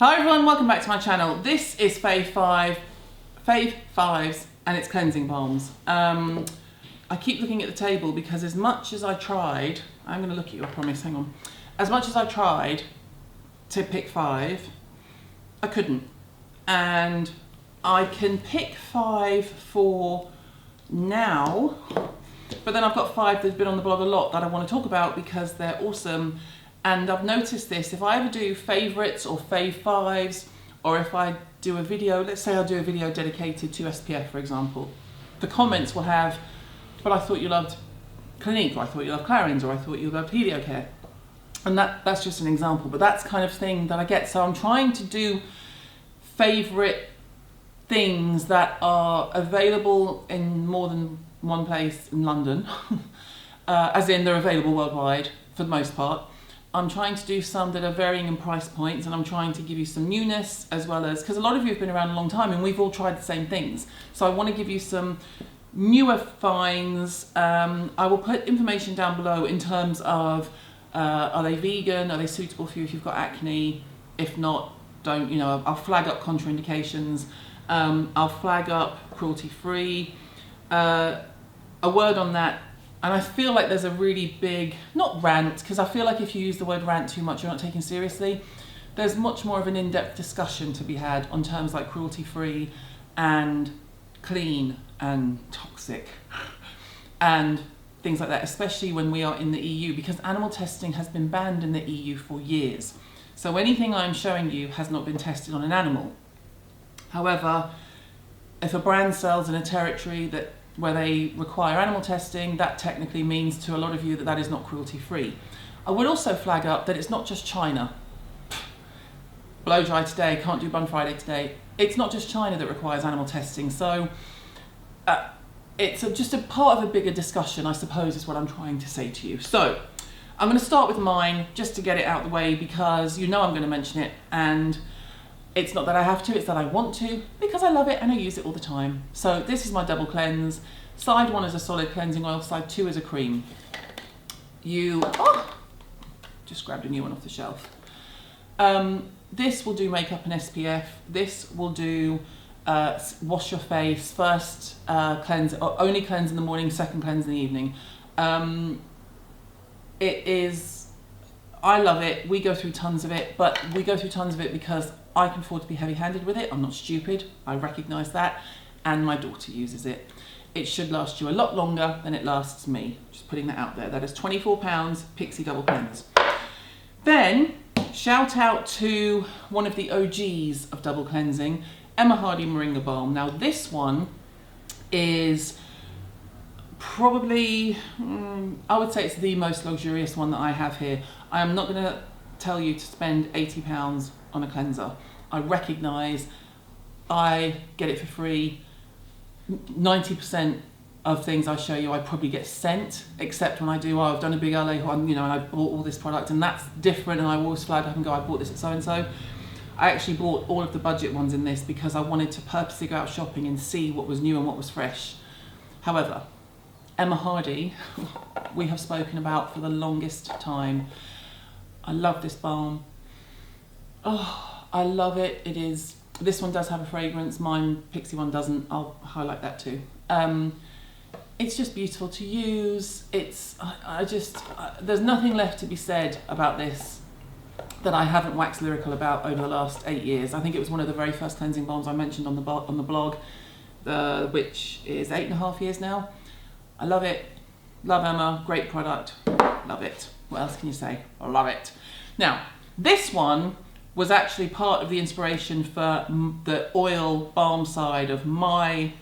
Hi everyone, welcome back to my channel. This is Fave 5s and it's cleansing balms. I keep looking at the table because as much as I tried, I'm going to look at you, I promise, hang on. As much as I tried to pick 5, I couldn't. And I can pick 5 for now, but then I've got 5 that's been on the blog a lot that I want to talk about because they're awesome. And I've noticed this, if I ever do favourites or fave 5s, or if I do a video, let's say I'll do a video dedicated to SPF, for example, the comments will have, but I thought you loved Clinique, or I thought you loved Clarins, or I thought you loved HelioCare. And that's just an example, but that's kind of thing that I get. So I'm trying to do favourite things that are available in more than one place in London, as in they're available worldwide for the most part. I'm trying to do some that are varying in price points, and I'm trying to give you some newness as well as, because a lot of you have been around a long time and we've all tried the same things. So I want to give you some newer finds. I will put information down below in terms of, are they vegan? Are they suitable for you if you've got acne? If not, don't, you know, I'll flag up contraindications. I'll flag up cruelty-free. A word on that. And I feel like there's a really big, not rant, because I feel like if you use the word rant too much, you're not taken seriously. There's much more of an in-depth discussion to be had on terms like cruelty-free and clean and toxic and things like that, especially when we are in the EU, because animal testing has been banned in the EU for years. So anything I'm showing you has not been tested on an animal. However, if a brand sells in a territory where they require animal testing, that technically means to a lot of you that is not cruelty-free. I would also flag up that it's not just China. Blow dry today, can't do Bun Friday today. It's not just China that requires animal testing. So it's just a part of a bigger discussion, I suppose, is what I'm trying to say to you. So I'm going to start with mine just to get it out of the way, because you know I'm going to mention it, and it's not that I have to, it's that I want to, because I love it and I use it all the time. So this is my double cleanse. Side 1 is a solid cleansing oil, side 2 is a cream. Just grabbed a new one off the shelf. This will do makeup and SPF. This will do wash your face, first cleanse, or only cleanse in the morning, second cleanse in the evening. I love it. We go through tons of it, but we go through tons of it because I can afford to be heavy-handed with it. I'm not stupid, I recognise that, and my daughter uses it. It should last you a lot longer than it lasts me. Just putting that out there. That is £24, Pixie Double Cleanse. Then, shout out to one of the OGs of double cleansing, Emma Hardy Meringue Balm. Now this one is probably, I would say it's the most luxurious one that I have here. I am not going to tell you to spend £80 on a cleanser. I recognise I get it for free. 90% of things I show you I probably get sent, except when I do, I've done a big LA one, you know, and I bought all this product, and that's different, and I always flag up and go, I bought this at so-and-so. I actually bought all of the budget ones in this because I wanted to purposely go out shopping and see what was new and what was fresh. However, Emma Hardy, we have spoken about for the longest time. I love this balm. Oh, I love it. It is, this one does have a fragrance, mine Pixie one doesn't. I'll highlight that too. It's just beautiful to use. It's, there's nothing left to be said about this that I haven't waxed lyrical about over the last 8 years. I think it was one of the very first cleansing balms I mentioned on the blog, which is 8.5 years now. I love it. Love Emma, great product. Love it. What else can you say? I love it. Now, this one was actually part of the inspiration for the oil balm side of my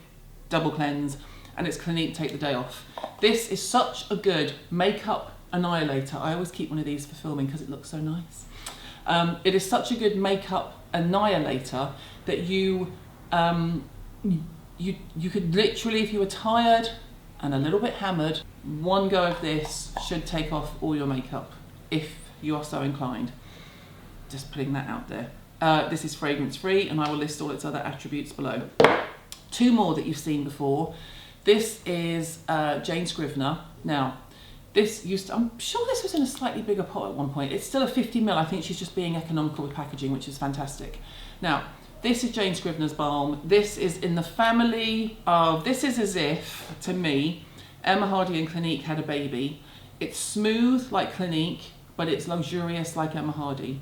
double cleanse, and it's Clinique Take the Day Off. This is such a good makeup annihilator. I always keep one of these for filming because it looks so nice. It is such a good makeup annihilator that you could literally, if you were tired and a little bit hammered, one go of this should take off all your makeup, if you are so inclined. Just putting that out there. This is fragrance free, and I will list all its other attributes below. 2 more that you've seen before. This is Jane Scrivener. Now, This used to, I'm sure this was in a slightly bigger pot at one point. It's still a 50ml. I think she's just being economical with packaging, which is fantastic. Now, this is Jane Scrivener's Balm. This is in the family of, this is as if, to me, Emma Hardy and Clinique had a baby. It's smooth like Clinique, but it's luxurious like Emma Hardy.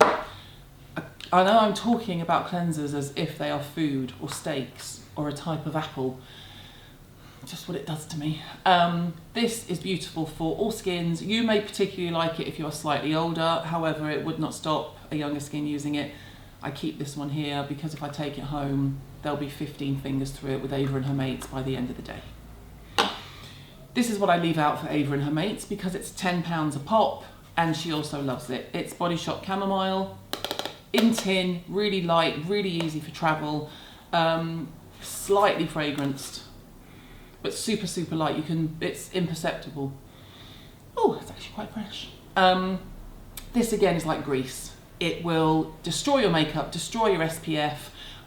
I know I'm talking about cleansers as if they are food or steaks or a type of apple. Just what it does to me. This is beautiful for all skins. You may particularly like it if you are slightly older. However, it would not stop a younger skin using it. I keep this one here because if I take it home, there'll be 15 fingers through it with Ava and her mates by the end of the day. This is what I leave out for Ava and her mates because it's £10 a pop and she also loves it. It's Body Shop Camomile, in tin, really light, really easy for travel, slightly fragranced, but super, super light. It's imperceptible. Oh, it's actually quite fresh. This again is like grease. It will destroy your makeup, destroy your SPF.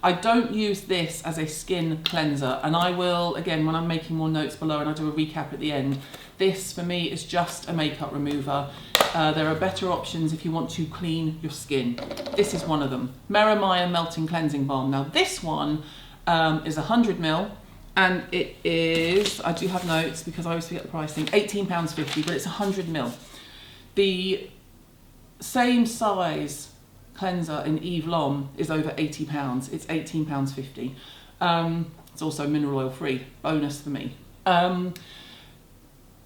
I don't use this as a skin cleanser, and I will, again, when I'm making more notes below and I do a recap at the end, this for me is just a makeup remover. There are better options if you want to clean your skin. This is one of them. Marimayam Melting Cleansing Balm. Now this one is 100ml. And it is, I do have notes because I always forget the pricing, £18.50, but it's 100ml. The same size cleanser in Eve Lom is over £80. It's £18.50. It's also mineral oil free, bonus for me.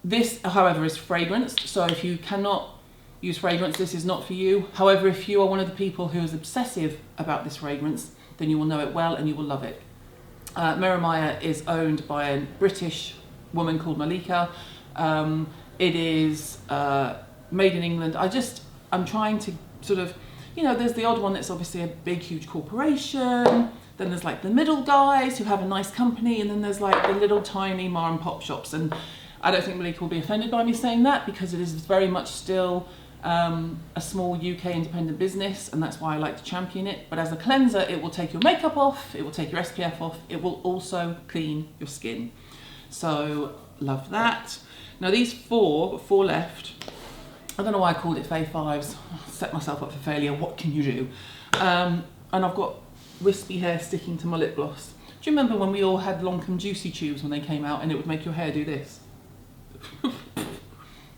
This, however, is fragranced, so if you cannot use fragrance, this is not for you. However, if you are one of the people who is obsessive about this fragrance, then you will know it well and you will love it. Marimayam is owned by a British woman called Malika. It is made in England. I'm trying to sort of, you know, there's the odd one that's obviously a big, huge corporation. Then there's like the middle guys who have a nice company. And then there's like the little tiny ma and pop shops. And I don't think Malika will be offended by me saying that because it is very much still a small UK independent business, and that's why I like to champion it. But as a cleanser, it will take your makeup off, it will take your SPF off, it will also clean your skin. So love that. Now these four left. I don't know why I called it Fave Fives. I set myself up for failure. What can you do? And I've got wispy hair sticking to my lip gloss. Do you remember when we all had Loncome Juicy tubes when they came out and it would make your hair do this?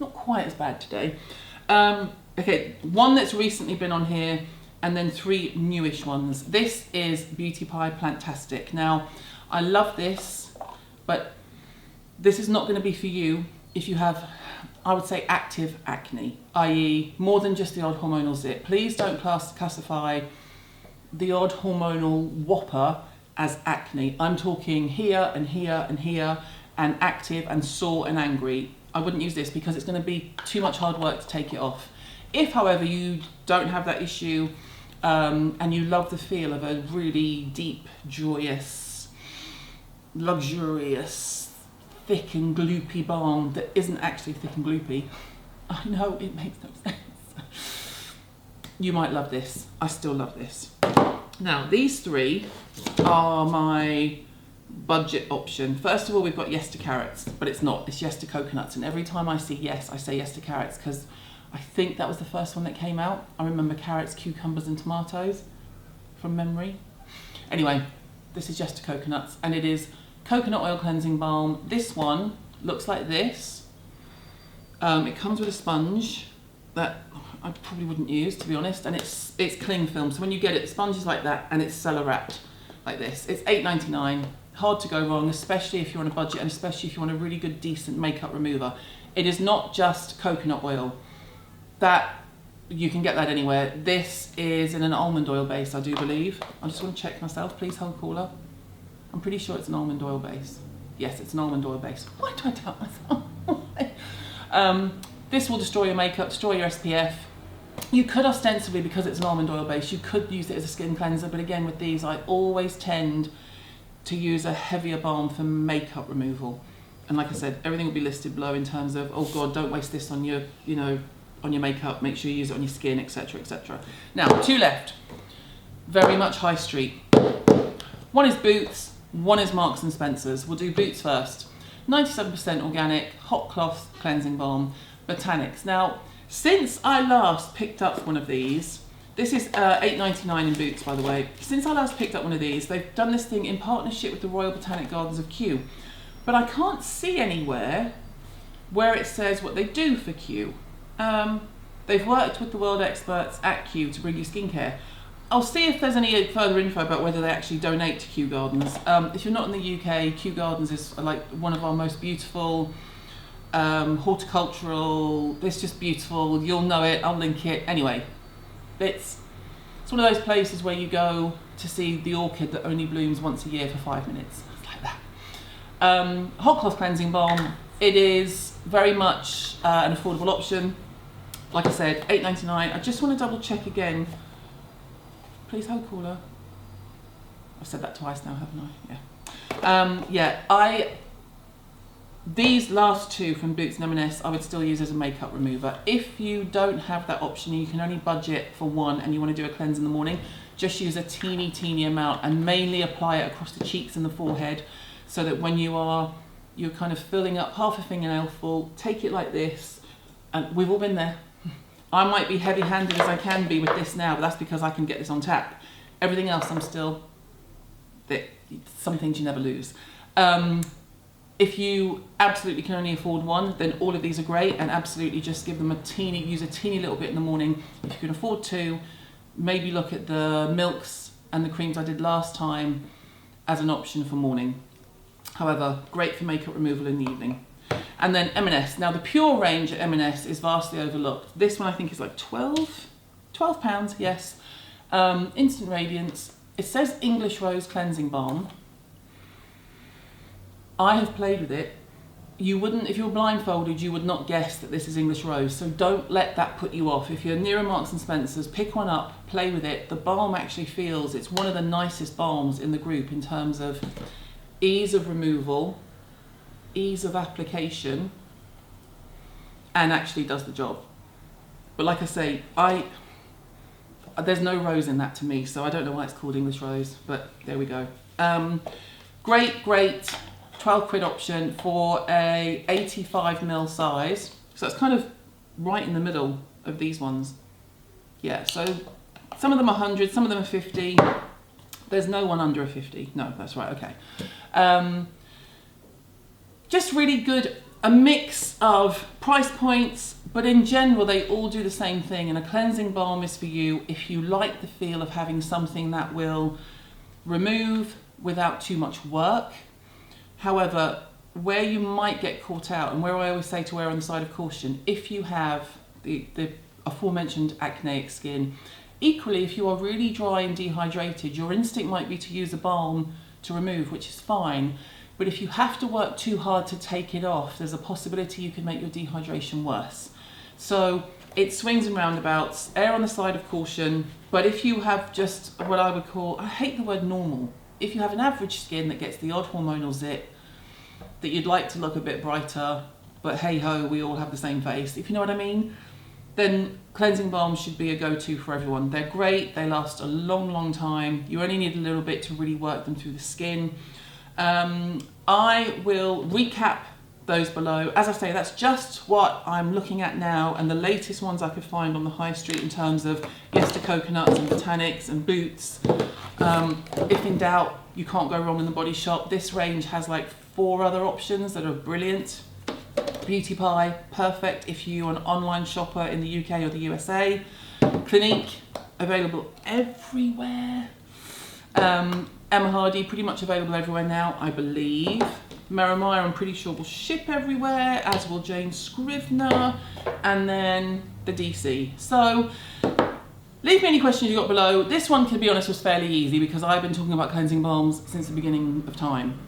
Not quite as bad today. Okay, one that's recently been on here and then 3 newish ones. This is Beauty Pie Plantastic. Now, I love this, but this is not going to be for you if you have, I would say, active acne, i.e. more than just the odd hormonal zit. Please don't classify the odd hormonal whopper as acne. I'm talking here and here and here and active and sore and angry. I wouldn't use this because it's going to be too much hard work to take it off. If, however, you don't have that issue and you love the feel of a really deep, joyous, luxurious, thick and gloopy balm that isn't actually thick and gloopy, I know it makes no sense. You might love this. I still love this. Now, these 3 are my budget option. First of all, we've got yes to carrots, but it's not. It's yes to coconuts. And every time I see yes, I say yes to carrots because I think that was the first one that came out. I remember carrots, cucumbers and tomatoes from memory. Anyway, this is yes to coconuts and it is coconut oil cleansing balm. This one looks like this. It comes with a sponge that I probably wouldn't use, to be honest, and it's cling film. So when you get it, the sponge is like that and it's cellar wrapped like this. It's £8.99. Hard to go wrong, especially if you're on a budget and especially if you want a really good, decent makeup remover. It is not just coconut oil. That, you can get that anywhere. This is in an almond oil base, I do believe. I just want to check myself, please hold caller. I'm pretty sure it's an almond oil base. Yes, it's an almond oil base. Why do I doubt myself? This will destroy your makeup, destroy your SPF. You could ostensibly, because it's an almond oil base, you could use it as a skin cleanser, but again with these, I always tend to use a heavier balm for makeup removal. And like I said, everything will be listed below in terms of, oh God, don't waste this on your, you know, on your makeup, make sure you use it on your skin, etc, etc. Now, 2 left. Very much high street. One is Boots, one is Marks and Spencer's. We'll do Boots first. 97% organic, hot cloth cleansing balm. Botanics. Now, since I last picked up one of these, this is $8.99 in Boots, by the way. Since I last picked up one of these, they've done this thing in partnership with the Royal Botanic Gardens of Kew. But I can't see anywhere where it says what they do for Kew. They've worked with the world experts at Kew to bring you skincare. I'll see if there's any further info about whether they actually donate to Kew Gardens. If you're not in the UK, Kew Gardens is like one of our most beautiful horticultural, it's just beautiful, you'll know it, I'll link it. Anyway, it's one of those places where you go to see the orchid that only blooms once a year for 5 minutes. It's like that. Hot cloth cleansing balm. It is very much an affordable option. Like I said, $8.99. I just want to double check again. Please hold cooler. I've said that twice now, haven't I? Yeah. These last two from Boots and M&S I would still use as a makeup remover. If you don't have that option, you can only budget for one and you want to do a cleanse in the morning, just use a teeny amount and mainly apply it across the cheeks and the forehead, so that when you're kind of filling up half a fingernail full, take it like this, and we've all been there. I might be heavy-handed as I can be with this now, but that's because I can get this on tap. Everything else, I'm still, some things you never lose. If you absolutely can only afford one, then all of these are great, and absolutely just give them use a teeny little bit in the morning. If you can afford two, maybe look at the milks and the creams I did last time as an option for morning. However, great for makeup removal in the evening. And then M&S. Now the pure range at M&S is vastly overlooked. This one I think is like £12, yes. Instant Radiance. It says English Rose Cleansing Balm. I have played with it. You wouldn't, if you were blindfolded, you would not guess that this is English Rose. So don't let that put you off. If you're near a Marks and Spencer's, pick one up, play with it. The balm actually feels, it's one of the nicest balms in the group in terms of ease of removal, ease of application, and actually does the job. But like I say, there's no rose in that to me, so I don't know why it's called English Rose, but there we go. Great 12 quid option for a 85ml size. So it's kind of right in the middle of these ones. Yeah, so some of them are 100, some of them are 50. There's no one under a 50. No, that's right, okay. Just really good, a mix of price points, but in general they all do the same thing, and a cleansing balm is for you if you like the feel of having something that will remove without too much work. However, where you might get caught out, and where I always say to err on the side of caution, if you have the aforementioned acneic skin, equally if you are really dry and dehydrated, your instinct might be to use a balm to remove, which is fine. But if you have to work too hard to take it off, there's a possibility you can make your dehydration worse. So it swings and roundabouts, err on the side of caution. But if you have just what I would call, I hate the word normal, if you have an average skin that gets the odd hormonal zit, that you'd like to look a bit brighter, but hey ho, we all have the same face, if you know what I mean, then cleansing balms should be a go-to for everyone. They're great, they last a long time. You only need a little bit to really work them through the skin. I will recap those below. As I say, that's just what I'm looking at now, and the latest ones I could find on the high street in terms of yes to coconuts and botanics and Boots. If in doubt, you can't go wrong in the Body Shop. This range has like 4 other options that are brilliant. Beauty Pie, perfect if you're an online shopper in the UK or the USA. Clinique, available everywhere. Emma Hardy, pretty much available everywhere now, I believe. Marimayam, I'm pretty sure will ship everywhere, as will Jane Scrivener, and then the DC. So, leave me any questions you got below. This one, to be honest, was fairly easy because I've been talking about cleansing balms since the beginning of time.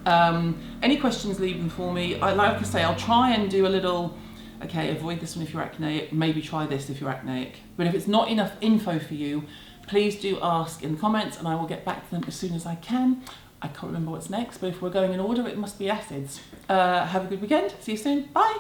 Any questions, leave them for me. Like I say, I'll try and do a little, okay, avoid this one if you're acneic, maybe try this if you're acneic. But if it's not enough info for you, please do ask in the comments and I will get back to them as soon as I can. I can't remember what's next, but if we're going in order, it must be acids. Have a good weekend. See you soon. Bye.